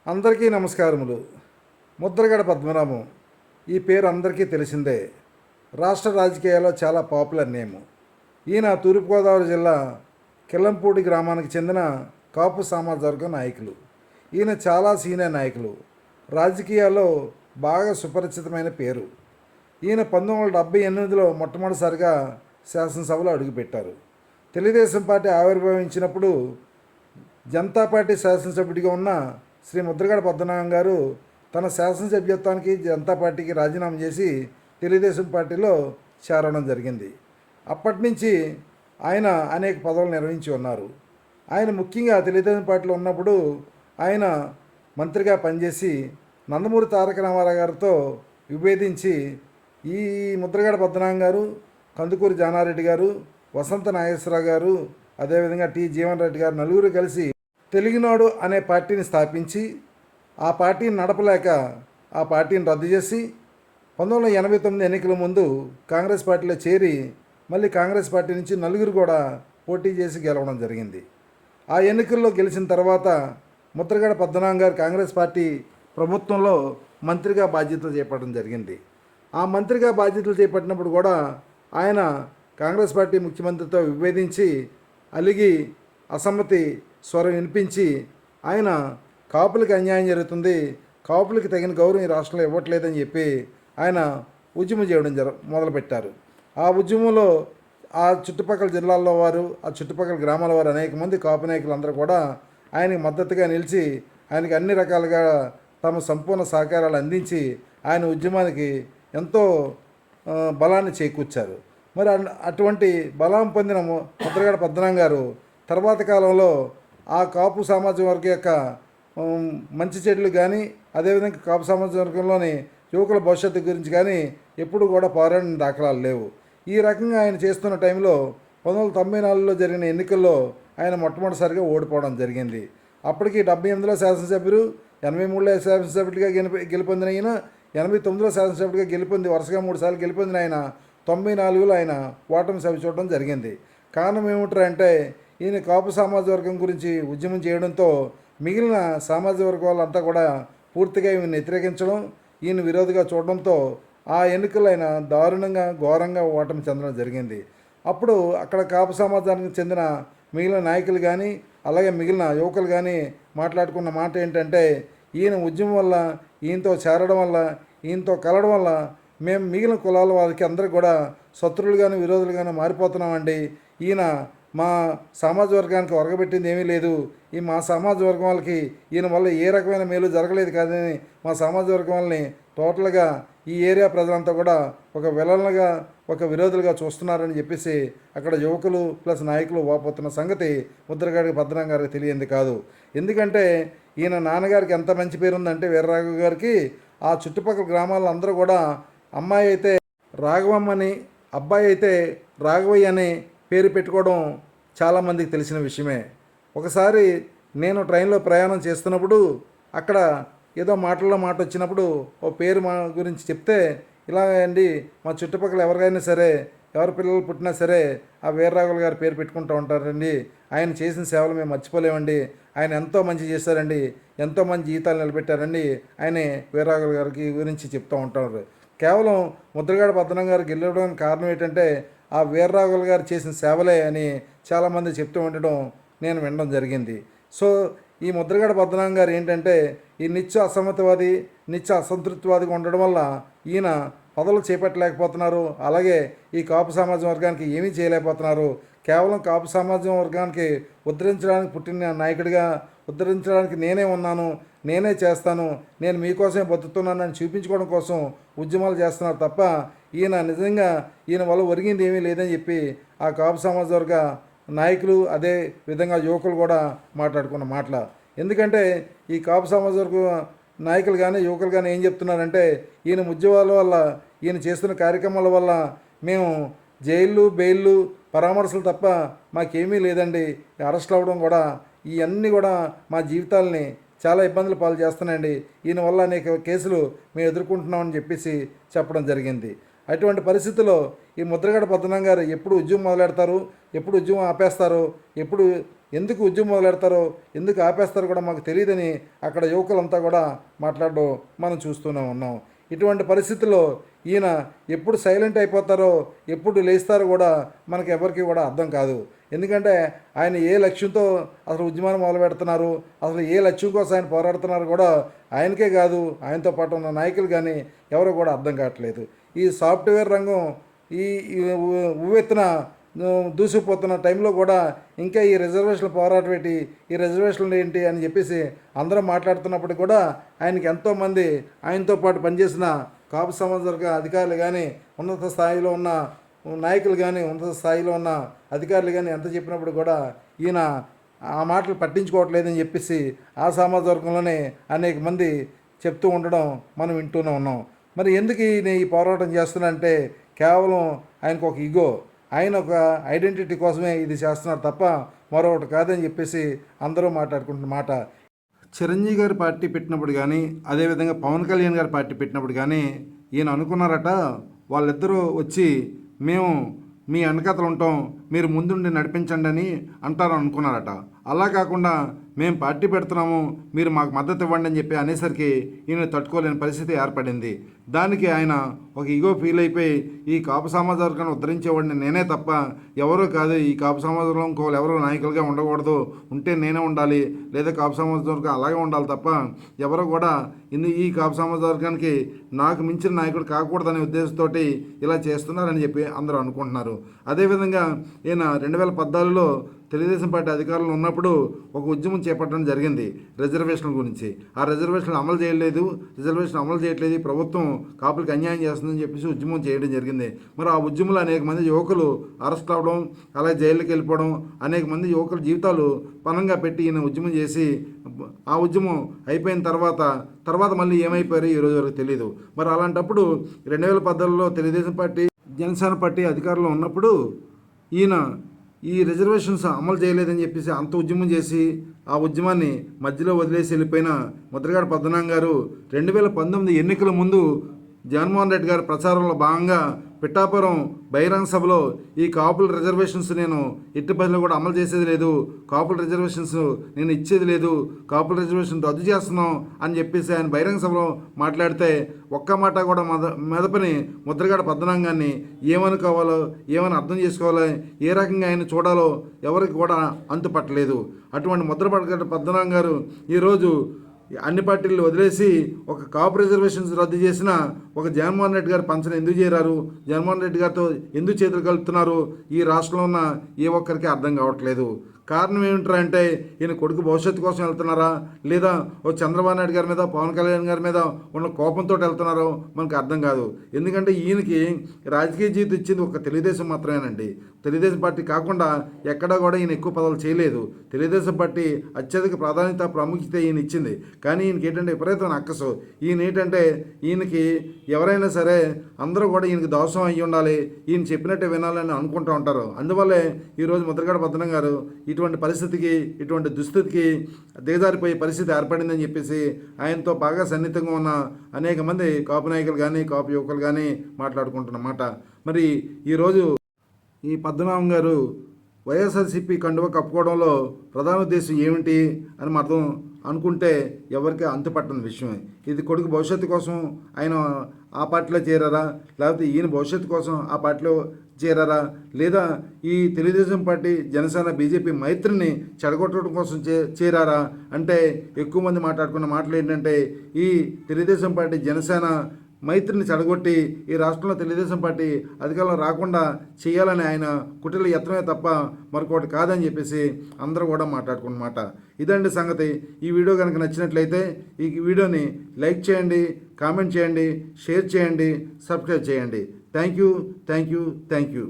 అందరికీ నమస్కారములు. ముద్రగడ పద్మనాభం ఈ పేరు అందరికీ తెలిసిందే. రాష్ట్ర రాజకీయాల్లో చాలా పాపులర్ నేము. ఈయన తూర్పుగోదావరి జిల్లా కిల్లంపూడి గ్రామానికి చెందిన కాపు సామాజిక వర్గం నాయకులు. ఈయన చాలా సీనియర్ నాయకులు. రాజకీయాల్లో బాగా సుపరిచితమైన పేరు. ఈయన 1978లో మొట్టమొదటిసారిగా శాసనసభలో అడుగుపెట్టారు. తెలుగుదేశం పార్టీ ఆవిర్భవించినప్పుడు జనతా పార్టీ శాసనసభ్యుడిగా ఉన్న శ్రీ ముద్రగడ పద్మనాభం గారు తన శాసనసభ్యత్వానికి జనతా పార్టీకి రాజీనామా చేసి తెలుగుదేశం పార్టీలో చేరడం జరిగింది. అప్పటి నుంచి ఆయన అనేక పదవులు నిర్వహించి ఉన్నారు. ఆయన ముఖ్యంగా తెలుగుదేశం పార్టీలో ఉన్నప్పుడు ఆయన మంత్రిగా పనిచేసి నందమూరి తారక రామారావు గారితో విభేదించి ఈ ముద్రగడ పద్మనాభం గారు, కందుకూరి జానారెడ్డి గారు, వసంత నాగేశ్వరరావు గారు, అదేవిధంగా టి జీవన్ రెడ్డి గారు నలుగురు కలిసి తెలుగునాడు అనే పార్టీని స్థాపించి ఆ పార్టీని నడపలేక ఆ పార్టీని రద్దు చేసి 1989 ఎన్నికల ముందు కాంగ్రెస్ పార్టీలో చేరి మళ్ళీ కాంగ్రెస్ పార్టీ నుంచి నలుగురు కూడా పోటీ చేసి గెలవడం జరిగింది. ఆ ఎన్నికల్లో గెలిచిన తర్వాత ముద్రగడ పద్మనాభం గారు కాంగ్రెస్ పార్టీ ప్రభుత్వంలో మంత్రిగా బాధ్యతలు చేపట్టడం జరిగింది. ఆ మంత్రిగా బాధ్యతలు చేపట్టినప్పుడు కూడా ఆయన కాంగ్రెస్ పార్టీ ముఖ్యమంత్రితో విభేదించి అలిగి అసమ్మతి స్వరం వినిపించి ఆయన కాపులకి అన్యాయం జరుగుతుంది, కాపులకి తగిన గౌరవం ఈ రాష్ట్రంలో ఇవ్వట్లేదని చెప్పి ఆయన ఉద్యమం చేయడం మొదలుపెట్టారు. ఆ ఉద్యమంలో ఆ చుట్టుపక్కల జిల్లాల్లో వారు, ఆ చుట్టుపక్కల గ్రామాల వారు అనేక మంది కాపు నాయకులందరూ కూడా ఆయనకి మద్దతుగా నిలిచి ఆయనకి అన్ని రకాలుగా తమ సంపూర్ణ సహకారాలు అందించి ఆయన ఉద్యమానికి ఎంతో బలాన్ని చేకూర్చారు. మరి అటువంటి బలం పొందిన ముద్రగడ పద్మనాభం గారు తర్వాత కాలంలో ఆ కాపు సామాజిక వర్గం యొక్క మంచి చెడులు కానీ, అదేవిధంగా కాపు సామాజిక వర్గంలోని యువకుల భవిష్యత్తు గురించి కానీ ఎప్పుడు కూడా పోరాడిన దాఖలాలు లేవు. ఈ రకంగా ఆయన చేస్తున్న టైంలో 1994లో జరిగిన ఎన్నికల్లో ఆయన మొట్టమొదటిసారిగా ఓడిపోవడం జరిగింది. అప్పటికి 78లో శాసనసభ్యులు, 83లో శాసనసభ్యుడిగా గెలుపొందిన ఆయన, 89లో శాసనసభ్యుడిగా గెలుపొంది వరుసగా 3 సార్లు గెలుపొందిన ఆయన 94లో ఆయన ఓటమి సవి చూడడం జరిగింది. కారణం ఏమిటంటే ఈయన కాపు సామాజిక వర్గం గురించి ఉద్యమం చేయడంతో మిగిలిన సామాజిక వర్గం వాళ్ళంతా కూడా పూర్తిగా ఈయన వ్యతిరేకించడం, ఈయన విరోధిగా చూడడంతో ఆ ఎన్నికల్లో ఆయన దారుణంగా ఘోరంగా ఓటమి చెందడం జరిగింది. అప్పుడు అక్కడ కాపు సమాజానికి చెందిన మిగిలిన నాయకులు కానీ, అలాగే మిగిలిన యువకులు కానీ మాట్లాడుకున్న మాట ఏంటంటే, ఈయన ఉద్యమం వల్ల, ఈయనతో చేరడం వల్ల, ఈయనతో కలవడం వల్ల మేము మిగిలిన కులాల వారికి అందరికీ కూడా శత్రువులు కానీ విరోధులు కానీ మారిపోతున్నామండి. ఈయన మా సామాజిక వర్గానికి ఒరగబెట్టింది ఏమీ లేదు. ఈ మా సామాజిక వర్గం వాళ్ళకి ఈయన వల్ల ఏ రకమైన మేలు జరగలేదు కాదని మా సామాజిక వర్గం వాళ్ళని టోటల్గా ఈ ఏరియా ప్రజలంతా కూడా ఒక విలన్లుగా, ఒక విరోధులుగా చూస్తున్నారని చెప్పేసి అక్కడ యువకులు ప్లస్ నాయకులు వాపోతున్న సంగతి ముద్రగడ పద్మనాభం గారికి తెలియంది కాదు. ఎందుకంటే ఈయన నాన్నగారికి ఎంత మంచి పేరు ఉందంటే వీర్రాఘవ గారికి ఆ చుట్టుపక్కల గ్రామాల్లో అందరూ కూడా అమ్మాయి అయితే రాఘవమ్మని, అబ్బాయి అయితే రాఘవయ్య అని పేరు పెట్టుకోవడం చాలామందికి తెలిసిన విషయమే. ఒకసారి నేను ట్రైన్లో ప్రయాణం చేస్తున్నప్పుడు అక్కడ ఏదో మాటల్లో మాట వచ్చినప్పుడు ఓ పేరు మా గురించి చెప్తే, ఇలాగ అండి మా చుట్టుపక్కల ఎవరికైనా సరే, ఎవరి పిల్లలు పుట్టినా సరే ఆ వీర్రాఘవ గారి పేరు పెట్టుకుంటూ ఉంటారండి. ఆయన చేసిన సేవలు మేము మర్చిపోలేమండి. ఆయన ఎంతో మంచి చేశారండి, ఎంతో మంచి జీవితాలు నిలబెట్టారండి. ఆయనే వీర్రాఘవ గారికి గురించి చెప్తూ ఉంటారు. కేవలం ముద్రగడ పద్మనాభం గారు గెలవడానికి కారణం ఏంటంటే ఆ వీర్రాఘవ గారు చేసిన సేవలే అని చాలామంది చెప్తూ ఉండడం నేను వినడం జరిగింది. సో ఈ ముద్రగడ పద్మనాభం గారు ఏంటంటే ఈ నిత్య అసమ్మతివాది, నిత్య అసంతృప్తివాదిగా ఉండడం వల్ల ఈయన పదవులు చేపట్టలేకపోతున్నారు. అలాగే ఈ కాపు సమాజం వర్గానికి ఏమీ చేయలేకపోతున్నారు. కేవలం కాపు సమాజం వర్గానికి ఉద్ధరించడానికి పుట్టిన నాయకుడిగా, ఉద్ధరించడానికి నేనే ఉన్నాను, నేనే చేస్తాను, నేను మీకోసమే బతుకుతున్నానని చూపించుకోవడం కోసం ఉద్యమాలు చేస్తున్నారు తప్ప ఈయన నిజంగా ఈయన వల్ల ఒరిగింది ఏమీ లేదని చెప్పి ఆ కాపు సమాజ వర్గ నాయకులు, అదే విధంగా యువకులు కూడా మాట్లాడుకున్న మాటల. ఎందుకంటే ఈ కాపు సమాజ వర్గ నాయకులు కానీ యువకులు కానీ ఏం చెప్తున్నారంటే, ఈయన ఉద్యమాల వల్ల, ఈయన చేస్తున్న కార్యక్రమాల వల్ల మేము జైళ్ళు, బెయిళ్ళు, పరామర్శలు తప్ప మాకేమీ లేదండి. అరెస్ట్లు అవ్వడం కూడా ఇవన్నీ కూడా మా జీవితాలని చాలా ఇబ్బందులు పాలు చేస్తున్నాయండి. ఈయన వల్ల అనేక కేసులు మేము ఎదుర్కొంటున్నామని చెప్పేసి చెప్పడం జరిగింది. అటువంటి పరిస్థితుల్లో ఈ ముద్రగడ పద్మనాభం గారు ఎప్పుడు ఉద్యమం మొదలెడతారు, ఎప్పుడు ఉద్యమం ఆపేస్తారు, ఎందుకు ఉద్యమం మొదలెడతారో, ఎందుకు ఆపేస్తారో కూడా మాకు తెలియదని అక్కడ యువకులంతా కూడా మాట్లాడడం మనం చూస్తూనే ఉన్నాం. ఇటువంటి పరిస్థితుల్లో ఈయన ఎప్పుడు సైలెంట్ అయిపోతారో, ఎప్పుడు లేస్తారో కూడా మనకు ఎవరికి కూడా అర్థం కాదు. ఎందుకంటే ఆయన ఏ లక్ష్యంతో అసలు ఉద్యమాన్ని మొదలు పెడుతున్నారు, అసలు ఏ లక్ష్యం కోసం ఆయన పోరాడుతున్నారు కూడా ఆయనకే కాదు, ఆయనతో పాటు ఉన్న నాయకులు కానీ ఎవరు కూడా అర్థం కావట్లేదు. ఈ సాఫ్ట్వేర్ రంగం ఈ ఉవ్వెత్తున దూసుకుపోతున్న టైంలో కూడా ఇంకా ఈ రిజర్వేషన్ల పోరాటం ఏంటి, ఈ రిజర్వేషన్లు ఏంటి అని చెప్పేసి అందరూ మాట్లాడుతున్నప్పుడు కూడా ఆయనకి ఎంతోమంది ఆయనతో పాటు పనిచేసిన కాపు సమాజ వర్గ అధికారులు కానీ, ఉన్నత స్థాయిలో ఉన్న నాయకులు కానీ, ఉన్నత స్థాయిలో ఉన్న అధికారులు కానీ ఎంత చెప్పినప్పుడు కూడా ఈయన ఆ మాటలు పట్టించుకోవట్లేదని చెప్పేసి ఆ సామాజిక వర్గంలోనే అనేక మంది చెప్తూ ఉండడం మనం వింటూనే ఉన్నాం. మరి ఎందుకు ఈయన ఈ పోరాటం చేస్తున్నారంటే కేవలం ఆయనకు ఒక ఈగో, ఆయన ఒక ఐడెంటిటీ కోసమే ఇది చేస్తున్నారు తప్ప మరొకటి కాదని చెప్పేసి అందరూ మాట్లాడుకుంటున్న మాట. చిరంజీవి గారి పార్టీ పెట్టినప్పుడు కానీ, అదేవిధంగా పవన్ కళ్యాణ్ గారి పార్టీ పెట్టినప్పుడు కానీ ఈయన అనుకున్నారట, వాళ్ళిద్దరూ వచ్చి మేము మీ వెనకతలు ఉంటాం, మీరు ముందుండి నడిపించండి అని అంటారు అనుకున్నారట. అలా కాకుండా మేము పార్టీ పెడుతున్నాము, మీరు మాకు మద్దతు ఇవ్వండి అని చెప్పి అనేసరికి ఈయన తట్టుకోలేని పరిస్థితి ఏర్పడింది. దానికి ఆయన ఒక ఈగో ఫీల్ అయిపోయి ఈ కాపు సమాజ వర్గాన్ని ఉద్ధరించేవాడిని నేనే తప్ప ఎవరో కాదు, ఈ కాపు సమాజంలో ఇంకోళ్ళు ఎవరో నాయకులుగా ఉండకూడదు, ఉంటే నేనే ఉండాలి, లేదా కాపు సమాజ వర్గం అలాగే ఉండాలి తప్ప ఎవరో కూడా ఈ కాపు సమాజ వర్గానికి నాకు మించిన నాయకుడు కాకూడదనే ఉద్దేశంతో ఇలా చేస్తున్నారని చెప్పి అందరూ అనుకుంటున్నారు. అదేవిధంగా ఈయన 2014లో తెలుగుదేశం పార్టీ అధికారంలో ఉన్నప్పుడు ఒక ఉద్యమం చేపట్టడం జరిగింది రిజర్వేషన్ల గురించి. ఆ రిజర్వేషన్లు అమలు చేయట్లేదు, ప్రభుత్వం కాపులకి అన్యాయం చేస్తుందని చెప్పేసి ఉద్యమం చేయడం జరిగింది. మరి ఆ ఉద్యమంలో అనేక మంది యువకులు అరెస్ట్ అవ్వడం, అలాగే జైలుకి వెళ్ళిపోవడం, అనేక మంది యువకుల జీవితాలు పణంగా పెట్టి ఈయన ఉద్యమం చేసి ఆ ఉద్యమం అయిపోయిన తర్వాత మళ్ళీ ఏమైపోయారో ఈరోజు వరకు తెలియదు. మరి అలాంటప్పుడు 2014లో తెలుగుదేశం పార్టీ జనసేన పార్టీ అధికారంలో ఉన్నప్పుడు ఈయన ఈ రిజర్వేషన్స్ అమలు చేయలేదని చెప్పేసి అంత ఉద్యమం చేసి ఆ ఉద్యమాన్ని మధ్యలో వదిలేసి వెళ్ళిపోయిన ముద్రగడ పద్మనాభం గారు 2019 ఎన్నికల ముందు జగన్మోహన్ రెడ్డి గారి ప్రచారంలో భాగంగా పిఠాపురం బహిరంగ సభలో ఈ కాపుల రిజర్వేషన్స్ నేను ఎట్టి పరిస్థితుల్లో కూడా అమలు చేసేది లేదు, కాపుల రిజర్వేషన్స్ నేను ఇచ్చేది లేదు, కాపుల రిజర్వేషన్ రద్దు చేస్తున్నాం అని చెప్పేసి ఆయన బహిరంగ సభలో మాట్లాడితే ఒక్క మాట కూడా మెదపని ముద్రగడ పద్మనాభం గారిని ఏమనుకోవాలో, ఏమని అర్థం చేసుకోవాలో, ఏ రకంగా ఆయన చూడాలో ఎవరికి కూడా అంతుపట్టలేదు. అటువంటి ముద్రగడ పద్మనాభం గారు ఈరోజు అన్ని పార్టీలు వదిలేసి ఒక కాపు రిజర్వేషన్స్ రద్దు చేసిన ఒక జగన్మోహన్ రెడ్డి గారు పంచన ఎందుకు చేరారు, జగన్మోహన్ రెడ్డి గారితో ఎందుకు చేతులు కలుపుతున్నారు ఈ రాష్ట్రంలో ఉన్న ఏ ఒక్కరికి అర్థం కావట్లేదు. కారణం ఏమిటంటే ఈయన కొడుకు భవిష్యత్తు కోసం వెళ్తున్నారా, లేదా ఓ చంద్రబాబు నాయుడు గారి మీద, పవన్ కళ్యాణ్ గారి మీద ఉన్న కోపంతో వెళ్తున్నారో మనకు అర్థం కాదు. ఎందుకంటే ఈయనకి రాజకీయ జీవితం ఇచ్చింది ఒక తెలుగుదేశం మాత్రమేనండి. తెలుగుదేశం పార్టీ కాకుండా ఎక్కడా కూడా ఈయన ఎక్కువ పదవులు చేయలేదు. తెలుగుదేశం పార్టీ అత్యధిక ప్రాధాన్యత, ప్రాముఖ్యత ఈయన ఇచ్చింది. కానీ ఈయనకి ఏంటంటే విపరీతమైన అక్కసు. ఈయన ఏంటంటే ఈయనకి ఎవరైనా సరే అందరూ కూడా ఈయనకి దోషం అయ్యి ఉండాలి, ఈయన చెప్పినట్టే వినాలని అనుకుంటూ ఉంటారు. అందువల్లే ఈరోజు ముద్రగడ పద్మనాభం గారు ఇటువంటి పరిస్థితికి, ఇటువంటి దుస్థితికి దిగజారిపోయే పరిస్థితి ఏర్పడిందని చెప్పేసి ఆయనతో బాగా సన్నిహితంగా ఉన్న అనేక మంది కాపు నాయకులు కానీ, కాపు యువకులు కానీ మాట్లాడుకుంటున్నమాట. మరి ఈరోజు ఈ పద్మనాభం గారు వైఎస్ఆర్సీపీ కండువ కప్పుకోవడంలో ప్రధాన ఉద్దేశం ఏమిటి అని అర్థం అనుకుంటే ఎవరికి అంతుపట్టని విషయమే. ఇది కొడుకు భవిష్యత్తు కోసం ఆయన ఆ పార్టీలో చేరారా, లేకపోతే ఈయన భవిష్యత్తు కోసం ఆ పార్టీలో చేరారా, లేదా ఈ తెలుగుదేశం పార్టీ, జనసేన, బీజేపీ మైత్రిని చెడగొట్టడం కోసం చేరారా అంటే ఎక్కువ మంది మాట్లాడుకున్న మాటలు ఏంటంటే ఈ తెలుగుదేశం పార్టీ, జనసేన మైత్రిని చెడగొట్టి ఈ రాష్ట్రంలో తెలుగుదేశం పార్టీ అధికారంలో రాకుండా చేయాలని ఆయన కుటిల యత్నమే తప్ప మరొకటి కాదని చెప్పేసి అందరూ కూడా మాట్లాడుకున్నమాట. ఇదండి సంగతి. ఈ వీడియో కనుక నచ్చినట్లయితే ఈ వీడియోని లైక్ చేయండి, కామెంట్ చేయండి, షేర్ చేయండి, సబ్స్క్రైబ్ చేయండి. Thank you.